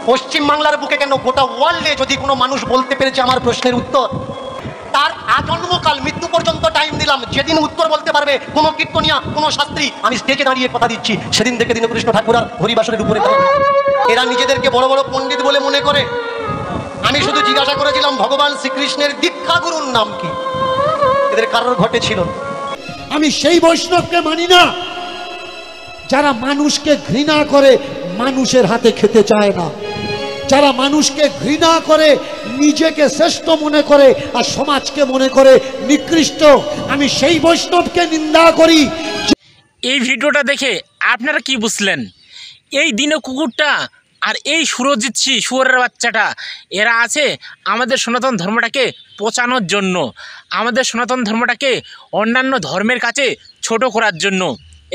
পশ্চিম বাংলার বুকে কেন গোটা ওয়ার্ল্ডে যদি কোনো মানুষ বলতে পেরেছে আমার প্রশ্নের উত্তর, তার আজন্মকাল মৃত্যু পর্যন্ত টাইম দিলাম, যেদিন উত্তর বলতে পারবে কোনো কীর্তনিয়া কোনো শাস্ত্রী, আমি স্টেজে দাঁড়িয়ে কথা দিচ্ছি, সেদিন থেকে দীনকৃষ্ণ ঠাকুর আর হরিবাসরের উপরে। এরা নিজেদেরকে বড় বড় পণ্ডিত বলে মনে করে। আমি শুধু জিজ্ঞাসা করেছিলাম ভগবান শ্রীকৃষ্ণের দীক্ষা গুরুর নাম কি, এদের কারোর ঘটে ছিল। আমি সেই বৈষ্ণবকে মানি না যারা মানুষকে ঘৃণা করে, মানুষের হাতে খেতে চায় না, যারা মানুষকে ঘৃণা করে, নিজেকে শ্রেষ্ঠ মনে করে আর সমাজকে মনে করে নিকৃষ্ট। আমি সেই বৈষ্ণবকে নিন্দা করি। এই ভিডিওটা দেখে আপনারা কি বুঝলেন? এই দিনে কুকুরটা আর এই সুরজিৎ সিং শুয়োরের বাচ্চাটা এরা আছে আমাদের সনাতন ধর্মটাকে পচানোর জন্য, আমাদের সনাতন ধর্মটাকে অন্যান্য ধর্মের কাছে ছোট করার জন্য।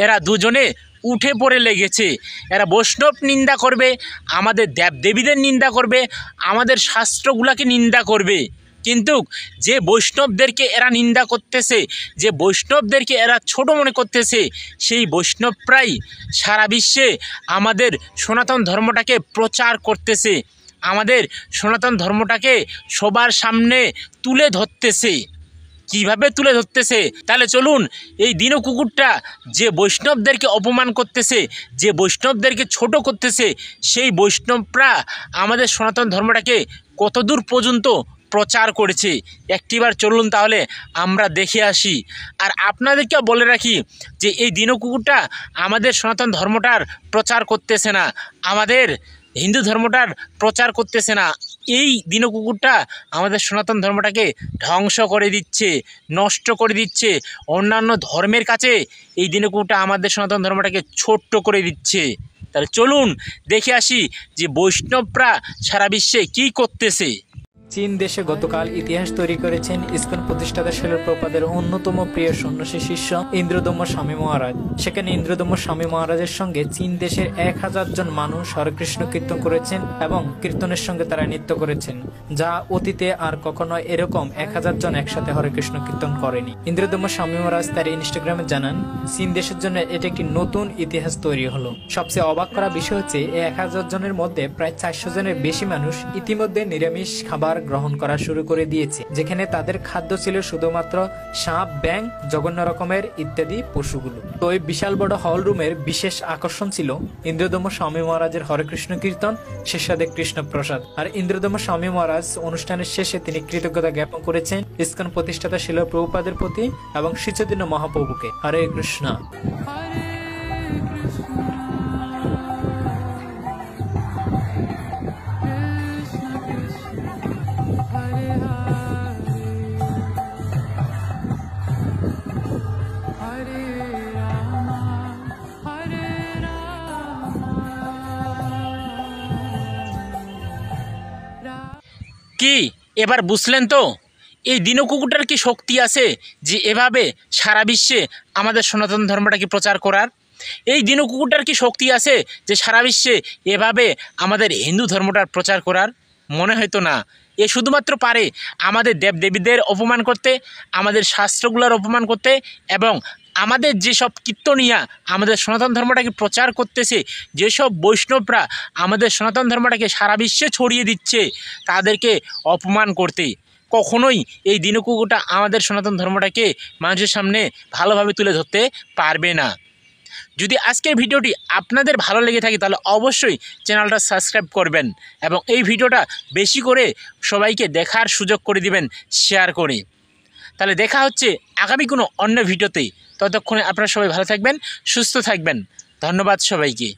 এরা দুজনে উঠে পড়ে লেগেছে। এরা বৈষ্ণব নিন্দা করবে, আমাদের দেবদেবীদের নিন্দা করবে, আমাদের শাস্ত্রগুলাকে নিন্দা করবে। কিন্তু যে বৈষ্ণবদেরকে এরা নিন্দা করতেছে, যে বৈষ্ণবদেরকে এরা ছোট মনে করতেছে, সেই বৈষ্ণবরাই সারা বিশ্বে আমাদের সনাতন ধর্মটাকে প্রচার করতেছে, আমাদের সনাতন ধর্মটাকে সবার সামনে তুলে ধরতেছে। কিভাবে তুলে ধরতেছে? তাহলে চলুন, এই দিনু কুকুরটা যে বৈষ্ণবদেরকে অপমান করতেছে, যে বৈষ্ণবদেরকে ছোট করতেছে, সেই বৈষ্ণবরা আমাদের সনাতন ধর্মটাকে কতদূর পর্যন্ত প্রচার করেছে একটিবার চলুন তাহলে আমরা দেখে আসি। আর আপনাদেরকে বলে রাখি যে এই দিনু কুকুরটা আমাদের সনাতন ধর্মটার প্রচার করতেছে না, আমাদের হিন্দু ধর্মটার প্রচার করতেছে না। এই দিনু কুকুরটা আমাদের সনাতন ধর্মটাকে ধ্বংস করে দিচ্ছে, নষ্ট করে দিচ্ছে। অন্যান্য ধর্মের কাছে এই দিনু কুকুরটা আমাদের সনাতন ধর্মটাকে ছোট্ট করে দিচ্ছে। তাহলে চলুন দেখে আসি যে বৈষ্ণবরা সারা বিশ্বে কী করতেছে। চীন দেশে গতকাল ইতিহাস তৈরি করেছেন ইসকন প্রতিষ্ঠাতা শিল প্রভুপাদের অন্যতম প্রিয় সন্ন্যাসী শিষ্য ইন্দ্রদম্য স্বামী মহারাজ। সেখানে ইন্দ্রদম্য স্বামী মহারাজের সঙ্গে চীন দেশের 1000 জন মানুষ হরেকৃষ্ণ কীর্তন করেছেন এবং কীর্তনের সঙ্গে তারা নৃত্য করেছেন, যা অতীতে আর কখনো এরকম 1000 জন একসাথে হরেকৃষ্ণ কীর্তন করেনি। ইন্দ্রদম্য স্বামী মহারাজ তার ইনস্টাগ্রামে জানান, চীন দেশের জন্য এটি একটি নতুন ইতিহাস তৈরি হলো। সবচেয়ে অবাক করা বিষয় হচ্ছে এই 1000 জনের মধ্যে প্রায় 400 জনের বেশি মানুষ ইতিমধ্যে নিরামিষ খাবার গ্রহণ করা শুরু করে দিয়েছে, যেখানে তাদের খাদ্য ছিল শুধুমাত্র সাপ, ব্যাঙ, জঘন্য রকমের ইত্যাদি পশুগুলো। তো এই বিশাল বড় হল রুমের বিশেষ আকর্ষণ ছিল ইন্দ্রদম্য স্বামী মহারাজের হরেকৃষ্ণ কীর্তন, শেষাদে কৃষ্ণ প্রসাদ। আর ইন্দ্রদম্য স্বামী মহারাজ অনুষ্ঠানের শেষে তিনি কৃতজ্ঞতা জ্ঞাপন করেছেন ইসকন প্রতিষ্ঠাতা শিল প্রভুপাদের প্রতি এবং শ্রী চৈতন্য মহাপ্রভুকে। হরে কৃষ্ণ। কি এবার বুঝলেন তো এই দিনু কুকুরটার কি শক্তি আছে যে এভাবে সারা বিশ্বে আমাদের সনাতন ধর্মটাকে প্রচার করার? এই দিনু কুকুরটার কি শক্তি আছে যে সারা বিশ্বে এভাবে আমাদের হিন্দু ধর্মটার প্রচার করার? মনে হয়তো না। এ শুধুমাত্র পারে আমাদের দেবদেবীদের অপমান করতে, আমাদের শাস্ত্রগুলোর অপমান করতে, এবং আমাদের যেসব কীর্তনিয়া আমাদের সনাতন ধর্মটাকে প্রচার করতেছে, যেসব বৈষ্ণবরা আমাদের সনাতন ধর্মটাকে সারা বিশ্বে ছড়িয়ে দিচ্ছে, তাদেরকে অপমান করতে। কখনোই এই দিনু কুকুরটা আমাদের সনাতন ধর্মটাকে মানুষের সামনে ভালোভাবে তুলে ধরতে পারবে না। যদি আজকের ভিডিওটি আপনাদের ভালো লেগে থাকে তাহলে অবশ্যই চ্যানেলটা সাবস্ক্রাইব করবেন এবং এই ভিডিওটা বেশি করে সবাইকে দেখার সুযোগ করে দিবেন শেয়ার করে। তাহলে দেখা হচ্ছে আগামী কোনো অন্য ভিডিওতে। ততক্ষণে আপনারা সবাই ভালো থাকবেন, সুস্থ থাকবেন। ধন্যবাদ সবাইকে।